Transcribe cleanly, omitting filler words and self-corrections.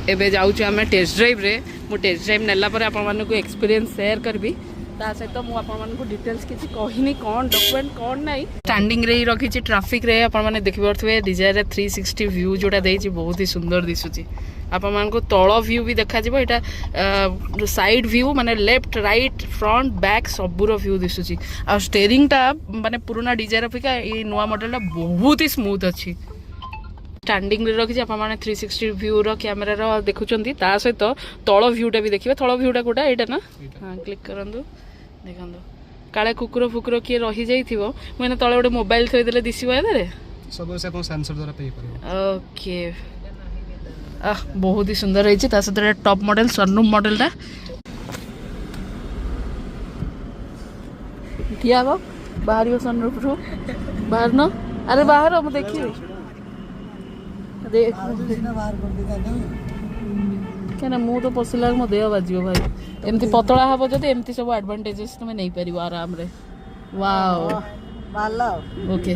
एबे जाऊँ आम टेस्ट ड्राइव रे मु टेस्ट ड्राइव नेला पर आपण मानक एक्सपीरियंस शेयर करबी ता सहित मु आपण मानक डिटेल्स किसी कहनी कौन डॉक्यूमेंट कौन नहीं स्टैंडिंग रे ही रखी ट्रैफिक रे आपण माने देखि परथवे डिजायर 360 व्यू जोटा देछि बहुत ही सुंदर दिसुची आपण मानक तळ व्यू भी देखा जिवो एटा साइड व्यू माने लेफ्ट राइट फ्रंट बैक सबुर व्यू दिसुची आ स्टीयरिंग टा माने पुराना डिजायर अपेक्षा ए नुवा मॉडल टा बहुत ही स्मूथ अछि स्टैंडिंग रे रखी आप 360 व्यू रो कैमेरा रो देखुचंती ता सहित तळ व्यूटा भी देखिबे तळ व्यूटा कोटा एटा ना हां क्लिक करंदु देखंदु काले कुकुर फुकुर किए रही जाइथिबो मैंने तळे गोटे मोबाइल थोइ देले दिसिबो एदारे सब से अपन सेंसर द्वारा पे करियो ओके बहुत ही सुंदर रही ता सहित टॉप मॉडल सनरूफ मॉडल टा ठिया गो बाहरियो सनरूफ रो बाहर न अरे बाहर हम देखिए देख क्या मु तो पशिला मो देह बाज भाई एमती पतला हम जब एमती सब एडवांटेजेस तुम नहीं पार आराम रे वाओ ओके